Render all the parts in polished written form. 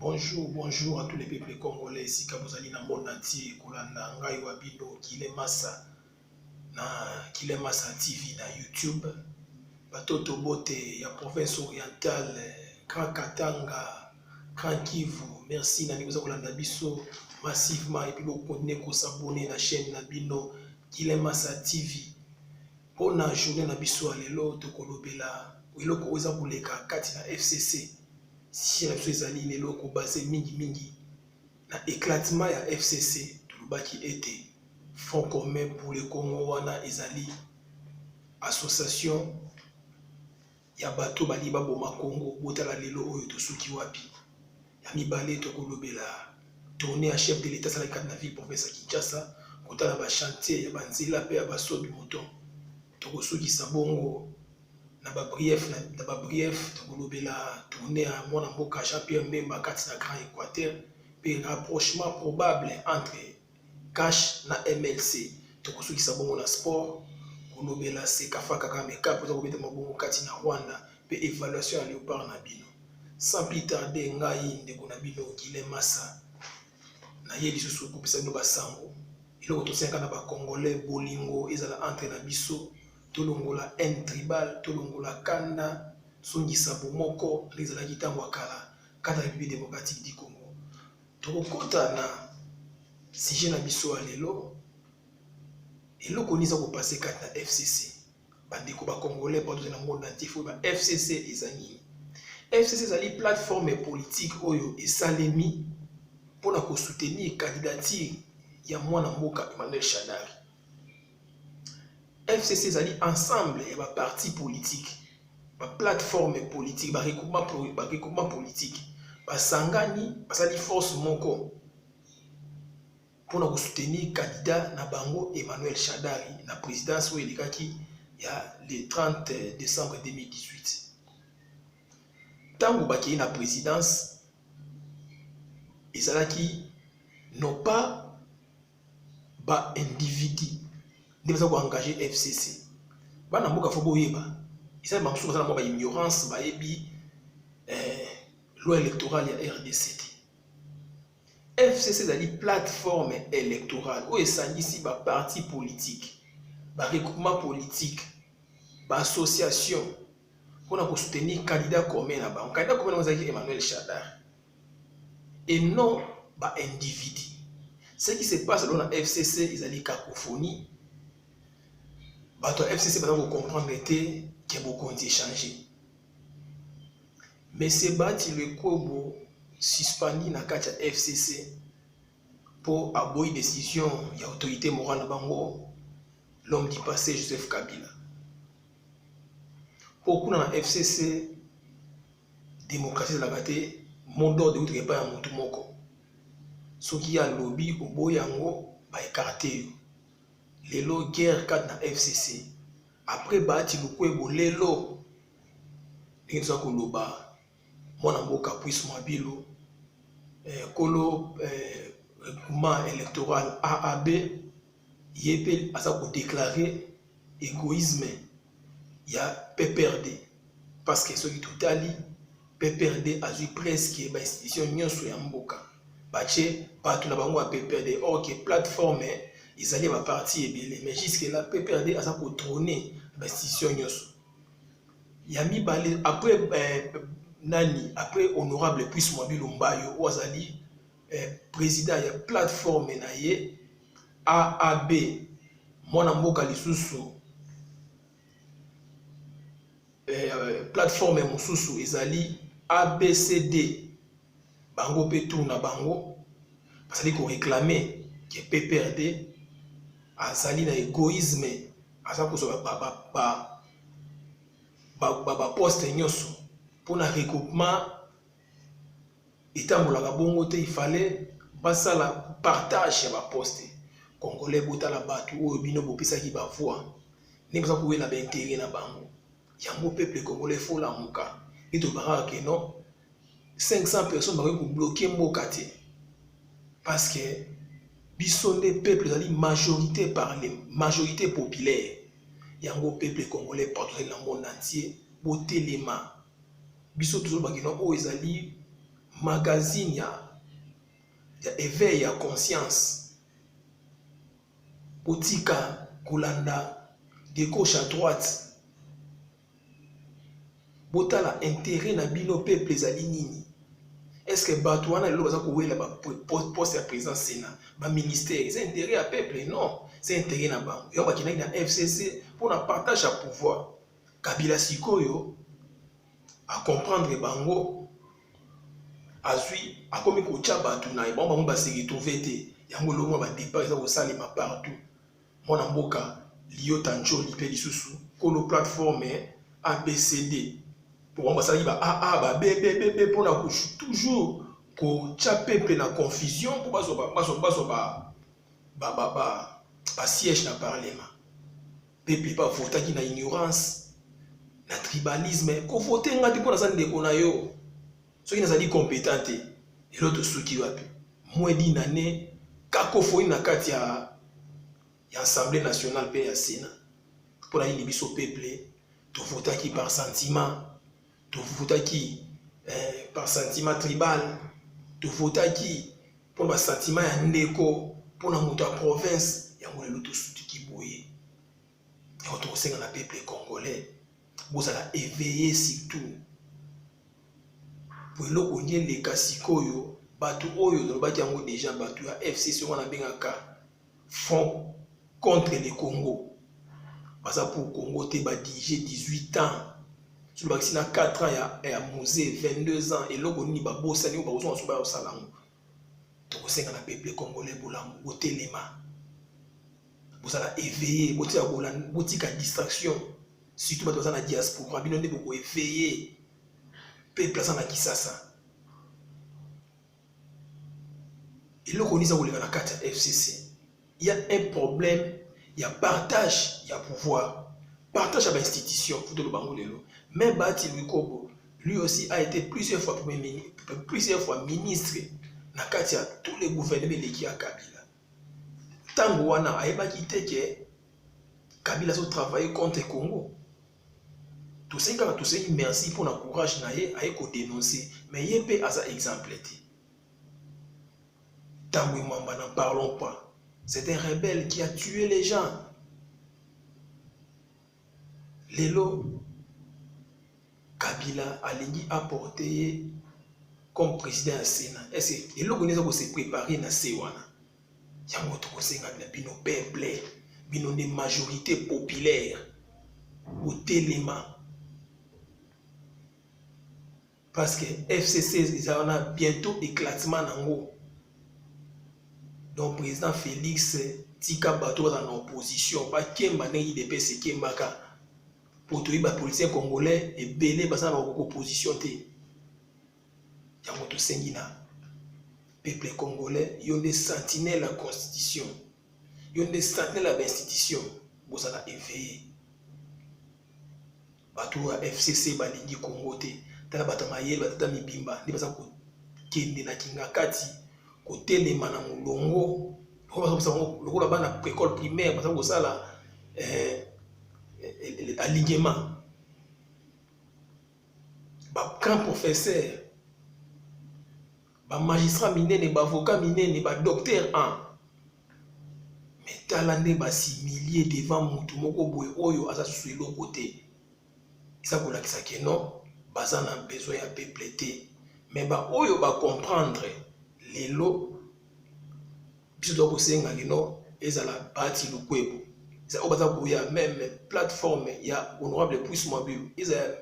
Bonjour à tous les peuples congolais ici Kabuzali dans le monde entier. Kolanda ngai wabino Kile Massa TV na YouTube. Batoto bote ya province orientale, Grand Katanga, Grand Kivu. Merci na biso kolanda biso massivement et puis vous continuez à s'abonner à la chaîne na bino Kile Massa TV. Pour la journée na biso alelo to kolobela eloko oza koleka kati na FCC. Si la chose est les locaux basés mingi na éclatement ya FCC tulubaki été fonds commun pour le Congo wana ezali association ya bato bali baboma Congo botala lelo oyo tosuki wapi ya mibale to kolobela tourner à chef de l'état sala na ville province Kinshasa kotala ba chantier ya banzela pe ya basobi moto to kosuki sabongo na ba brief to kolobela tourner à mwana mboka Jean-Pierre Mbemba kati na Grand Équateur pe rapprochement probable entre cash na MLC to kosuki sabongo na sport kolobela Sekafa Kagame Cup to kobeta mabongo kati na Rwanda pe évaluation ya Léopard na bino sans plus tarder ngai ndeko na bino Kile Massa na yeli susu kopesa bino basango iloko to senga na ba congolais bolingo ezala entre na biso tolongola en tribal tolongola kanda songisa bomoko lezala kitango akala kata République démocratique du Congo tokokota na sujet na biso alelo eloko niza ko passer kati na FCC bandeko ba congolais partout dans le monde entier fo ba FCC ezani FCC ezali plateforme politique oyo esalemi pona ko soutenir candidature ya mwana mboka Emmanuel Shadari. FCC ezali ensemble ya ba parti politique, ba plateforme politique, ba regroupement politique, ba sangani, basali force moko pour soutenir candidat na bango Emmanuel Shadari na présidence oyo elekaki ya le 30 décembre 2018. Tango bakei na présidence ezalaki non pas ba individu de façon engager FCC bana mboka fo boyeba isa mamsu basala mo ba ignorance ba yebi loi électorale ya RDC. FCC zali plateforme électorale où esangisi ba parti politique ba regroupement politique ba association pour soutenir candidat commun na ba candidat commun na Emmanuel Shadari et non ba individu. Ce qui se passe dans la FCC ezali cacophonie. Bato FCC va comprendre que beaucoup ont changé. Mais c'est bâti le kobo suspendu na kacha FCC pour aboyer décision de l'autorité morale na bango l'homme du passé Joseph Kabila. Pour kuna na FCC démocratie la gâté mot d'ordre de pas ya mutu moko. Soki ya lobby oboyango ba écarter lelo guerre 4 na FCC après bati lukwebo lelo ndinza koloba mwana mboka puisse mabilo kolo regroupement électoral AAB yepel asa ko déclarer égoïsme ya PPRD parce que soki totali PPRD a eu presque ba institution nyonso ya mboka bache bato na bango ya PPRD ok plateforme ils allaient ma partie et mais jusque là PPRD a ça pour trôner l'institution nyonso yami balé après nani après honorable puisse mobile mbayo wazali président ya plateforme na ye AAB mwana mboka lisusu plateforme mususu ezali ABCD bango petou na bango basali ko réclamer que PPRD azali na égoïsme asa ko ba poste nyonso pour na regroupement etambola bongo te il fallait basala partage ya ba poste congolais botala batu oyo bino bopesa ki ba voix ne pas ko wela ba intérêt na bango yango peuple congolais faut la muka et to baraka que non 500 personnes ba ko bloquer mboka te parce que biso nde peuple ezali majorité majorité populaire yango peuple congolais partout dans le monde entier botelema biso toujours bakino o ezali magazine ya éveil ya conscience. Botika kolanda de gauche à droite. Botala intérêt na bino peuple ezali nini? Est-ce que bato wana lelo baza kowela ba poste ya président Sénat, ba ministère, c'est intérêt à peuple? Non, c'est intérêt na bango. Yo bakina na FCC pour na partage à pouvoir. Kabila sikoyo à comprendre bango azui akomi kocha bato na bango ba se retrouver te. Yango longo ba débat za kosalema partout. Mona mboka liota njoli pe lisusu kolo plateforme ABCD pour moi ça va ba b pour la couche toujours ko cha peuple na confusion pour ba siège na parlement peuple pas voter qui na ignorance na tribalisme ko voter ngati pour ça ndeko na yo ceux qui nazali compétent et l'autre ceux qui wapi moins d'une année cacophonie na kati ya Assemblée nationale pe ya Sénat pour la biso peuple to voter qui par sentiment, to voter qui par sentiment tribal, to voter qui pour le sentiment ya ndeko pour la moto province ya ngole loto suti ki boye. Et on trouve ça dans le peuple congolais. Vous allez éveiller surtout. Pour le konye les kasikoyo batu oyo do bati yango déjà batu ya FCC on a bengaka front contre le Congo. Parce que pour le Congo, tu as 18 ans. Sur le vaccin, 4 ans, il y a Mosé, 22 ans. Et là, on a besoin de faire ça. Donc, c'est un peuple congolais pour la téléma. Vous allez éveiller, vous avez une distraction. Surtout dans la diaspora, vous avez beaucoup éveillé. Peuple dans la Kisasa. Et là, on a la carte FCC. Il y a un problème. Il y a partage, il y a pouvoir. Partage à l'institution, mais Bati Lukobo, lui aussi a été plusieurs fois ministre na kati ya tous les gouvernements qui a Kabila. Tango wana aiba kite que Kabila so travailler contre le Congo. Tout ça merci pour le courage na ye a ko dénoncer, mais yepé asa exemple. Tango mamba n'en parlons pas. C'est un rebelle qui a tué les gens. Lelo, Kabila a apporté comme président à Sénat. Est-ce que Lelo connaît se préparer na Sewana? Yango to kosenga na bino peuple, bino de majorité populaire au téléma. Parce que FCC ils ont bientôt éclatement nango. Donc, le président Félix Tika Bato dans l'opposition, pas Kemba n'est de PC Kembaka pour tous les policiers congolais et belé dans l'opposition. Yamoto Sengina, peuple congolais, ils ont des sentinelles la constitution, ils ont des sentinelles la institution, vous allez éveiller. Bato à FCC Balingi Congo, Tala Batamaye, Batata Mibimba, ni basa ko kende na Kingakati. Côté les mana mulongo le la bana école primaire parce que ça là alignement ba grand professeur ba magistrat minene ba avocat minene ba docteur en mais talande ba similier devant mutu moko boye oyo asa sur le côté ça ko lakisa que non bazana besoin ya peuple mais ba oyo ba comprendre lelo biso doit kosenga lino ezala Bati Lukwebo ça obaza boya même plateforme ya honorable Puisse Mwabilu ezala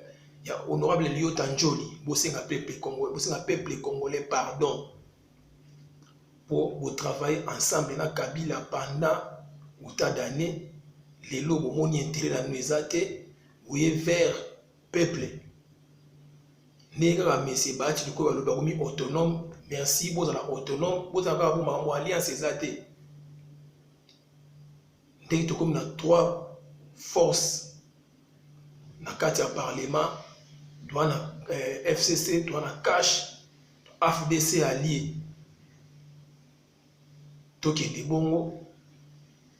ya honorable Liota Njoli bosenga peuple congolais pardon pour travailler ensemble na Kabila pendant autant d'années lelo bomoni intérêt na nuezate ouye vers peuple nega monsieur Bati Lukwebo ba komi autonome. Merci, vous êtes autonome, vous avez une alliance exacte. Dès que comme nous 3 forces, dans le Parlement, dans le FCC, dans le CACH, AFDC allié. Donc, il y a des bons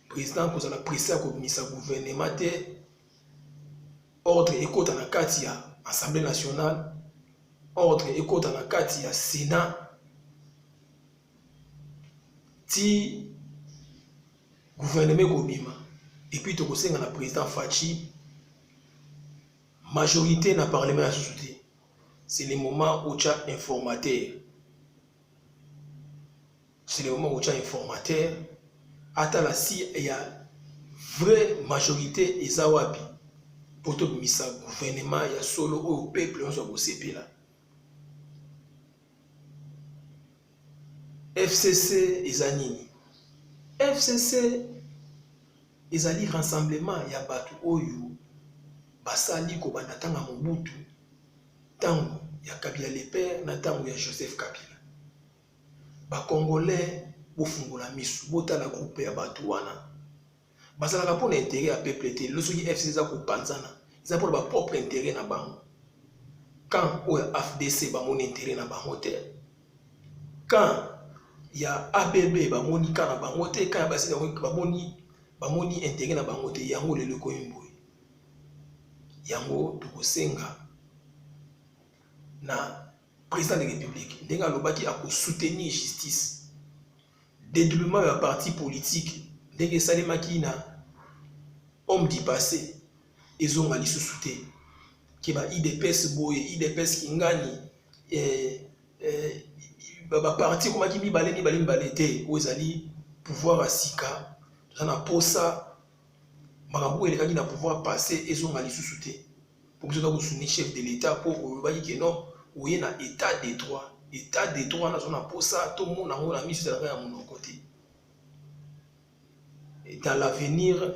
présidents qui ont pressé comme ministre gouvernement, ordre écoute dans la Assemblée nationale. ordre ekota na kati ya Sénat ti gouvernement kobima et puis tokosenga na président Fachi majorité na parlement ya société. C'est le moment où tu as informateur. C'est le moment où tu as informateur. Atala si il y a vraie majorité eza wapi pour to misa gouvernement ya solo au peuple on so CP là. FCC eza nini? FCC ezali rassemblement ya batu oyo basali ko banda tanga Mobutu tango ya Kabila le père na tango ya Joseph Kabila. Ba Congolais bofungula misu botala groupe ya batu wana. Basalaka pour l'intérêt ya peuple te. Le soki FCC za ko panzana, za pour ba propre intérêt na bango. Quand o FDC ba mon intérêt na bango te. Quand ya ABB ba moni kana bango te, quand ba sina ba moni intérêt na bango te, yango le ko yimboy. Yango tokosenga na président de la République ndenga lobaki a soutenir justice dédoublement ya parti politique ndenge salemaki na homme du passé ezonga lisusu te ke ba IDPS boye IDPS kingani ba parti komaki mibale te ozali pouvoir asika na posa makambo elekaki na pouvoir passé ezonga lisusu te pour que vous soyez chef de l'État pour vous voyez que non ou y a état de droit na zona posa tout le monde a mis sur la mon côté. Et dans l'avenir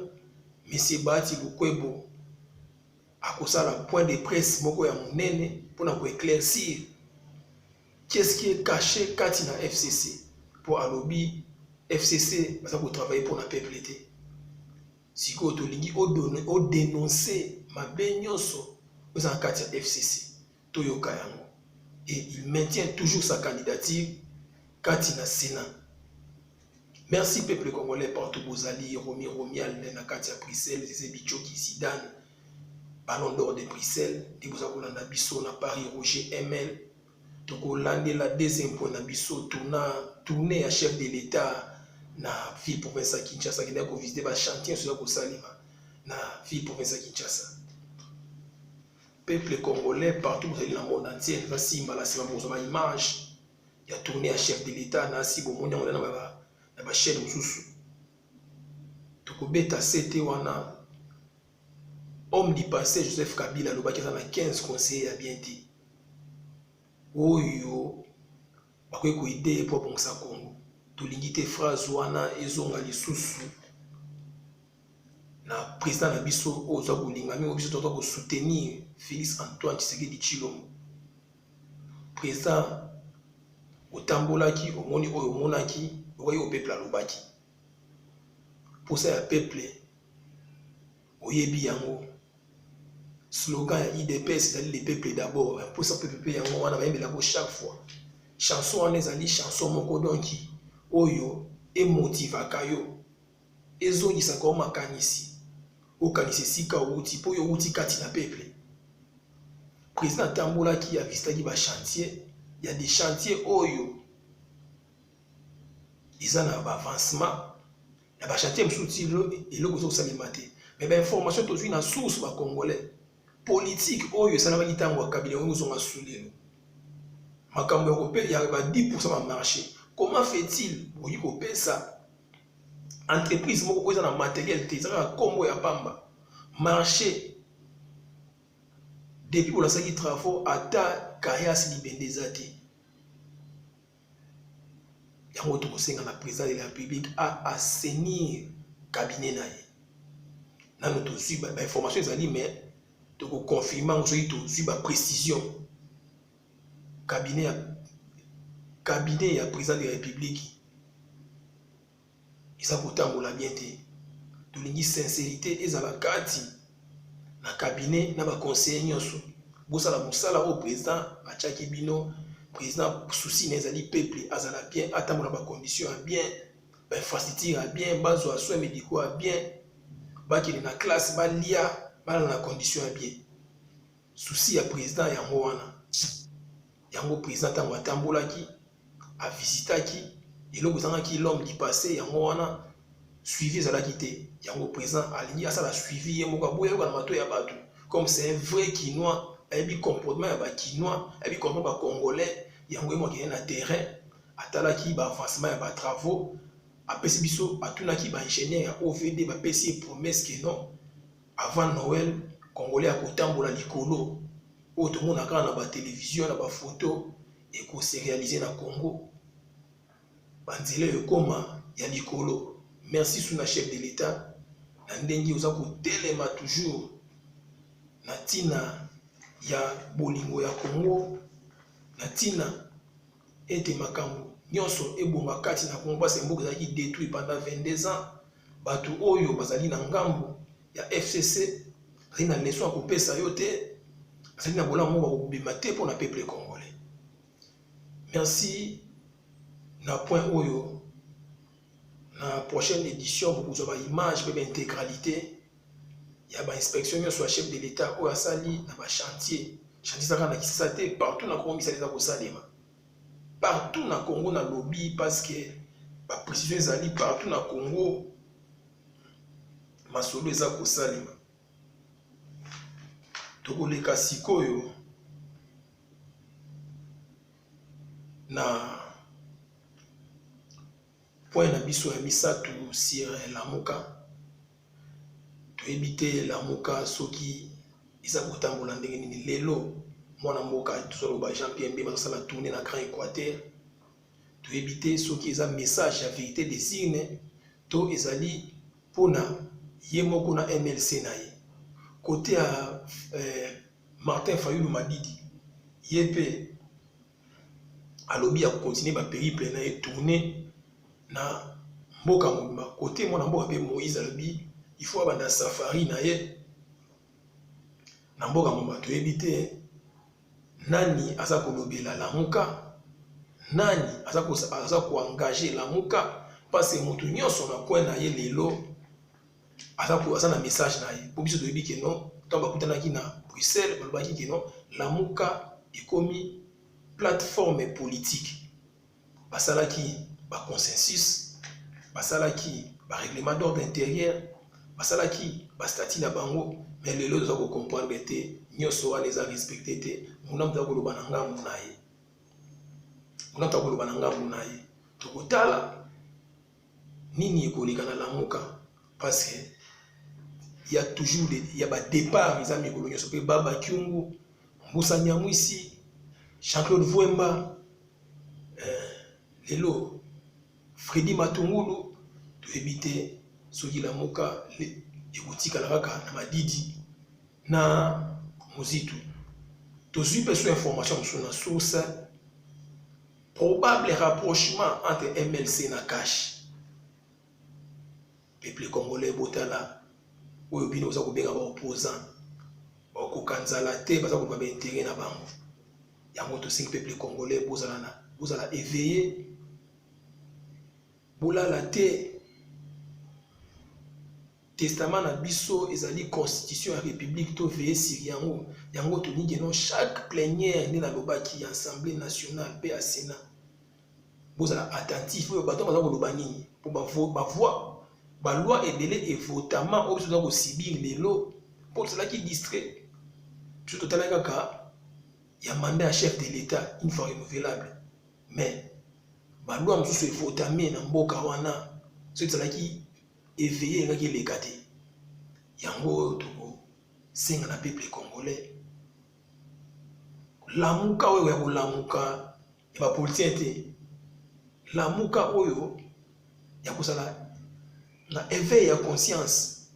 monsieur Bati Lukwebo a causé la point de presse moko ya monene pour na éclaircir qu'est-ce qui est caché quand il a FCC pour alobi FCC parce que travailler pour la peuple été si ko to lingi o dénoncer ma beignoso aux en kati ya FCC toyoka yango et il maintient toujours sa candidature quand il a Sénat. Merci peuple congolais partout Bozali Romial na kati ya Bruxelles c'est Bichoki Zidane Ballon d'or de Bruxelles di bozakula na biso na Paris Roger ML toko lande la deuxième point na biso tourner à chef de l'État na ville province ya Kinshasa qui n'a ko visiter ba chantier sur ko salima na ville province ya Kinshasa. Peuple congolais partout dans le monde entier va simba la simba pour image il a tourné à chef de l'État na si bon monde na ba chaîne mususu toko beta CT wana homme du passé Joseph Kabila lo bakisa na 15 conseillers à bien dit oyo bakoy ko idée pour bonsa Congo to lingité phrase wana ezonga lisusu na président na biso oza kolinga mi obiso to soutenir Félix Antoine Tshisekedi Tshilombo président otambolaki omoni oyo monaki oyo au peuple alobaki pour ça ya peuple oyebi yango slogan ya IDPS c'est le peuple d'abord pour ça peuple yango wana bayembela ko chaque fois chanson wana ezali chanson moko donki oyo emotivaka yo ezongisa ko makanisi okanisi sika outi po yo outi kati na peuple président Tambola qui a visité ba chantier il y a des chantiers oyo ils ont un avancement il y a ba chantier msuti et le kozo salimate mais ba information to na source ba congolais politique oyo ça na ba kitango Kabila ngo zonga sulelo makambo européen il y a ba 10% ba marché comment fait-il boyi ko pesa entreprise moko ko na matériel te ça kombo ya pamba marché depuis pour la série travaux ata Kayas Libendeza te yango to kosenga na président de la République à assainir cabinet na ye nano to suit ba information ezali mais to ko confirmer ngo to suit ba précision cabinet ya président de la République isa kotambola bien te to lingi sincérité ezala kati na cabinet na ba conseiller nyonso bosala musala au président achaki bino président souci nezali peuple azala bien atambola ba condition bien ba infrastructure bien bazo a soins médicaux bien bakili na classe ba lia bala na condition bien souci ya président yango wana yango président ntango atambolaki avisitaki eloko ezangaki l'homme du passé yango wana suivi ezalaki te yango président alingi asala suivi ye moko aboya yoka na mato ya bato comme c'est un vrai Kinois ayebi comportement ya bakinois ayebi comportement bacongolais yango ye moko akende na terrain atalaki baavancement ya batravaux apesi biso atunaki baingénieur ya OVD bapesi ye promesse ke non avant Noël congolais akotambola likolo oyo tomona kaka na batelevizio na bafoto ekose réalise na Congo banzela ekoma ya likolo. Merci sous la chef de l'État na ndenge oza kotelema toujours na tina ya bolingo ya Congo na tina ete makambo nyonso ebonga kati na Congo parce mboka ezalaki détruit pendant 22 ans bato oyo bazali na ngambo ya FCC bazali na leson ya kopesa yo te bazali na bolamu bakobima te mpo na peuple congolais. Merci na point oyo na prochaine édition bokozwa baimage mpe baintégralité ya bainspection nyonso ya chef de l'État oyo asali na bachantier chantier ezaka na Kisasa te partout na Congo misala eza kosalema partout na Congo na lobby parce que baprécision ezali partout na Congo masolo eza kosalema. Tokoleka sikoyo na point na biso ya misato sur Lamuka. Toyebi te Lamuka soki eza kotambola ndenge nini lelo mwana mboka tozoloba Jean-Pierre Mbemba azosala tourner na Grand Équateur. Toyebi te soki eza message ya vérité désigne to ezali mpona ye moko na MLC na ye côté ya Martin Fayulu Madidi ye mpe alobi ya kokontinue bapériple na ye tourner na mboka mobimba côté mwana mboka mpe Moïse alobi il faut abanda safari na ye na mboka mobimba. Toyebi te nani aza kolobela Lamuka, nani aza koengage Lamuka parce que moto nyonso na coin na ye lelo aza na message na ye po biso toyebi ke non ntango bakutanaki na Bruxelles balobaki ke non Lamuka ekomi plateforme politique basalaki baconsensus basalaki barèglement d'ordre intérieur basalaki bastatut na bango mais lelo toza kocomprendre te nyonso wana eza respecté te muna moto akoloba na ngambu na ye muna moto akoloba na ngambu na ye tokotala nini ekoleka na Lamuka parce que il y a toujours départ eza mikolo nyonso mpe Baba Kyungu Mbusa Nyamwisi Jean-Claude Vwemba lelo Freddy Matungulu toyebi te soki Lamuka ekotikala kaka na Madidi na Mozitu. Tozwi mpe so information mosusu na source probable rapprochement entre MLC na Cash peuple congolais botala oyo bino oza kobenga baopposant bakokanzala te baza koba baintérêt na bango yango tosengi peuple congolais bozala éveillé bolala te. Testament na biso ezali constitution ya république to veiller sur yango toningi non chaque plénière nde nalobaki ya assemblée nationale pe ya sénat bozala attentif oyo bato baza koloba nini po bavoi baloi ebele evotama oyo biso toza kosibir lelo mpo tozalaki distrait biso totala kaka ya mandat ya chef de l'État une fois renouvelable mais baloi mosusu evotame na mboka wana soki tozalaki éveillé engaki eleka te yango tokosenga na peuple congolais Lamuka oyo ya kolamuka ya bapolitien te Lamuka oyo ya kozala na éveil ya conscience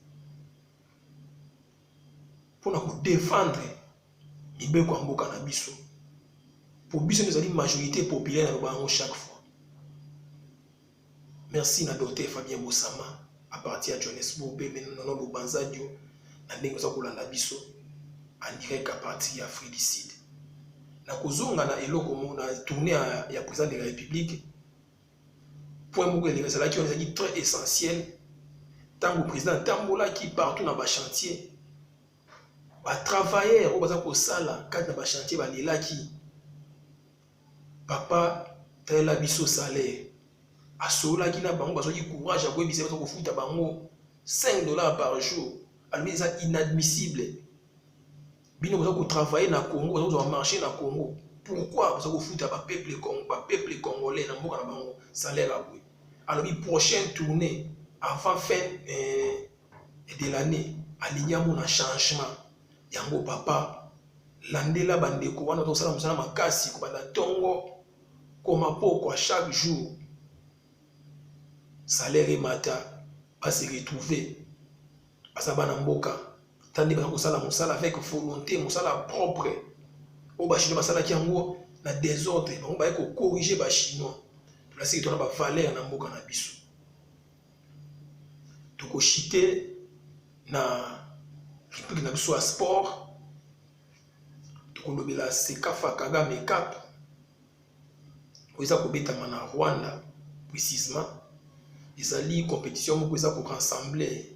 mpona kodéfendre mibeko ya mboka na biso po biso nde ezali majorité populaire na loba yango chaque fois. Merci na Dr Fabien Bosama à partir de Johannesburg pe maintenant le Banzadio na ndenge oza kolanda biso en direct à partir ya Fredicide na kozonga na eloko mona tourner ya président de la République point moko eleka ezalaki wana ezalaki très essentiel ntango président tambolaki partout na bachantier batravailleur oyo baza kosala kati na bachantier balelaki papa talela biso salaire asolaki na bango bazwaki courage ya koyebisa baza kofuta bango $5 par jour. Alors c'est inadmissible. Bino vous travailler na Congo, vous avez marché na Congo. Pourquoi vous avez foutu à peuple congolais na mboka na bango salaire à bout. Alors la prochaine tournée avant fin de l'année, aligné mon changement. Yango papa landela bandeko wana to sala musala makasi ko banda tongo koma poko chaque jour. Salaire mata va se retrouver basabana mboka tandi ba kosala musala avec volonté musala propre o ba chinois basala ki yango na désordre bango ba ko corriger ba chinois la siki tona ba valeur na mboka na biso to ko chiter na république na biso sport to ko lobela Sekafa Kagame Cup ko isa ko betama na Rwanda précisément ezali compétition moko eza ko rassembler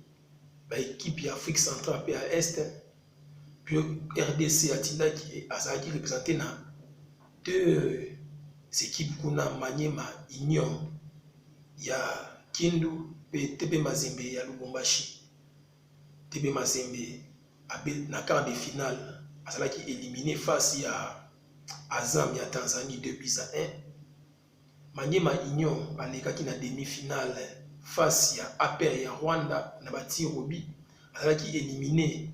ba équipe ya Afrique centrale et à est puis RDC atinda qui azaki représenté na deux équipes kuna Maniema Union ya Kindu pe TP Mazembe ya Lubumbashi. TP Mazembe na quart de finale azalaki éliminé face à Azam ya Tanzanie 2-1. Maniema Union alekaki na demi-finale face à APR ya Rwanda na bati Robi azalaki éliminé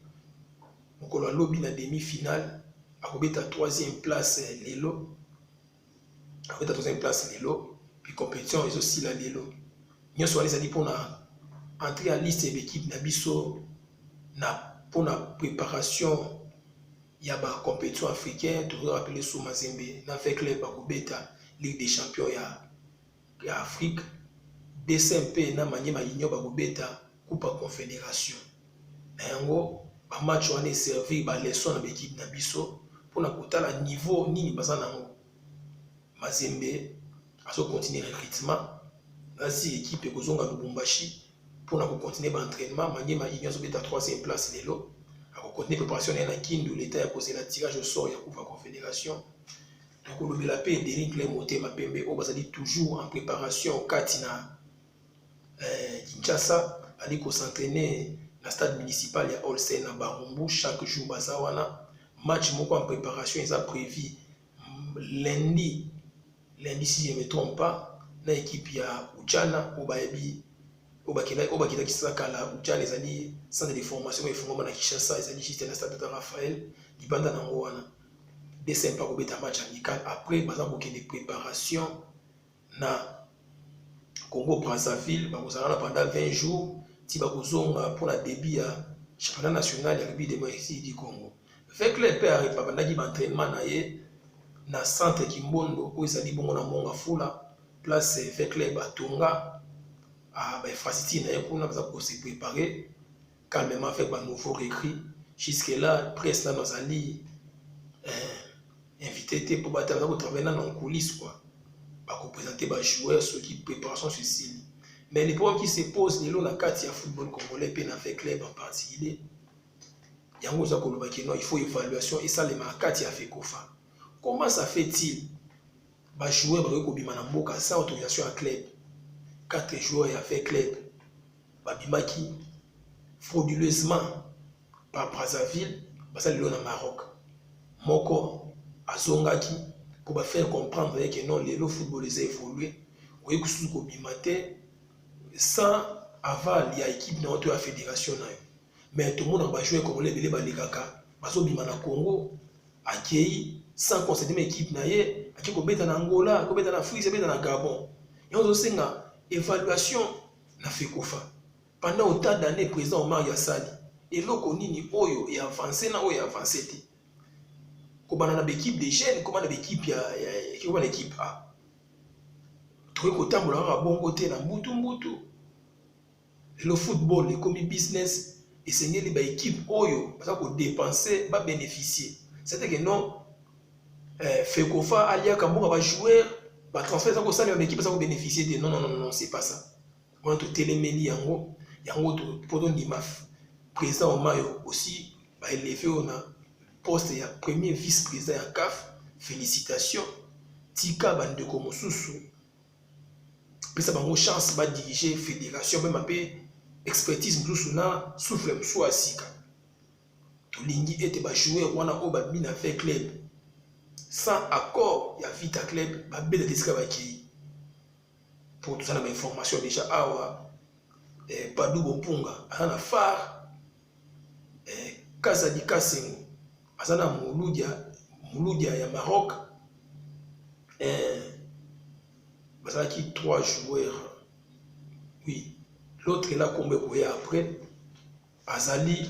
mokolo lobi na demi-finale akobeta 3e place lelo akobeta 3e place lelo puis compétition est aussi la lelo nyonso ali zali pona entrer à liste d'équipe na biso na pona préparation ya ba compétition africaine toujours appelé sous Mazembe na fait club akobeta Ligue des champions ya Afrique DCMP na Maniema Union bakobeta Coupe Confédération na yango ba match wana servi ba leçon na équipe na biso pona kotala niveau nini baza nango. Mazembe aso continuer recrutementasi équipe ekozonga Lubumbashi pona ko continuer ba entraînement. Maniema Union so beta 3e place lelo ako continuer préparation na Kindu l'état ya poser la tirage au sort ya Coupe Confédération. Donc le bela pe Derrick Clem Motema Pembe o bazali toujours en préparation katina Kinshasa ali ko s'entraîner na stade municipal ya Olsen na Barumbu chaque jour bazawana match moko en préparation ils a prévu lundi si je ne me trompe pas na équipe ya Ujana Obayebi Obakila Kisakala Ujana ezali centre de formation et fongoma na Kinshasa ezali juste na stade de Raphaël libanda na wana dessin pas kobeta match amical après baza kokende préparation na Congo Brazzaville bakozala pendant 20 jours ti bakozonga pour la début ya championnat national ya rugby démocratique du Congo. Avec les pères babandaki entraînement na ye na centre Kimbondo oyo ezali bongo na Monga Fula place avec les batonga a ba facilité na ye kuna baza ko se préparer calmement avec ba nouveau recrues jusque là presse na bazali invité pour battre travailler dans les coulisses quoi. Pour présenter les joueurs ceux qui préparation sur site. Mais les problèmes qui se posent les la carte ya football congolais peine avec club en particulier. Yango za ko lobaki non il faut évaluation et ça les marquati ya Fekofa. Comment ça fait-il ba joueur ba ko bima na mboka sans autorisation à club. 4 joueurs ya fait club ba bimaki frauduleusement par Brazzaville ba ça le na Maroc. Moko azongaki pour faire comprendre que non le football les a évolué oui kusu ko bimate sans aval ya équipe na auto ya fédération na yo mais tout le monde va jouer comme les belé balikaka baso bima na Congo akei sans concéder une équipe na ye aki ko beta na Angola ko beta na Afrique beta na Gabon yozo senga évaluation na Fekofa pendant autant d'années président Omar Yassali et loko nini oyo et avancé na oyo avancé té comme on a l'équipe des jeunes, comme on a l'équipe A. Tout le temps, on a bon côté dans Mbutu. Le football, est comme business, et c'est une équipe Oyo, parce qu'on dépenser, va bénéficier. C'est-à-dire que non, Fekofa, Alia, Kambo va jouer, va transférer ça comme une équipe, ça va bénéficier de non, c'est pas ça. On a tout téléméli, yango, pour donner maf. Président Omayo aussi, va élever, on a poste ya premier vice-président ya CAF félicitations tika bandeko mosusu pesa bango chance ba diriger fédération même pe expertise mosusu na souffle mosusu asika tolingi ete ba joueur wana o ba bina fait club sans accord ya Vita Club ba bela desika ba ki pour tout ça na information déjà awa Padou Bopunga ana phare Kazadi Kasengo azana Mouloudia ya Maroc bazaki 3 joueurs oui l'autre là comme boye après azali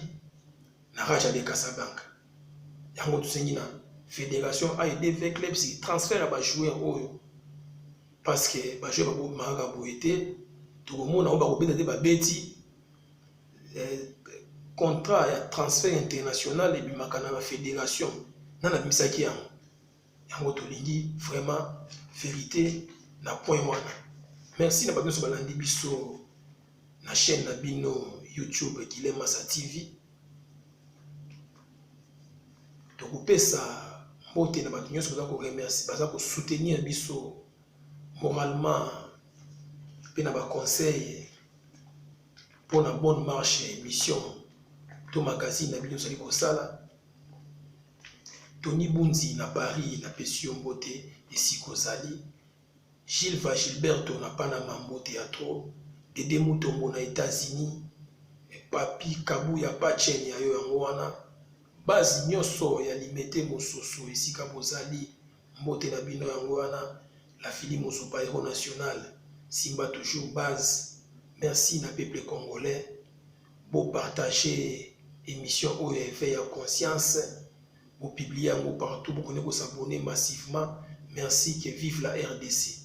na Raja de Casablanca yango tusengi na fédération a aidé avec club si transfert à ba joueur oyo parce que ba joueur ba manga boete tout le monde a ba kobeta de ba beti contrat ya transfert international et bimakana na fédération na na misaki yango tolingi vraiment vérité na point wana merci na bato so balandi biso na chaîne na bino YouTube Guilhem Massa TV tokopesa mbote na bato nyonso baza ko remercier baza ko soutenir biso moralement pe na ba conseil pour la bonne marche émission to magazine na bino sali ko sala Tony Bunzi na Paris na pesio mbote esiko zali Gilles Gilberto na Panama mbote ya trop Dede Mutombo na États-Unis Papi Kabuya Pachen ya yo yango wana base nyonso ya limete mososo esika bozali mbote na bino yango wana la fili mosopa héros national Simba toujours base merci na peuple congolais beau partager émission au éveil à conscience vous publiez en partout vous connaissez vous s'abonner massivement merci que vive la RDC.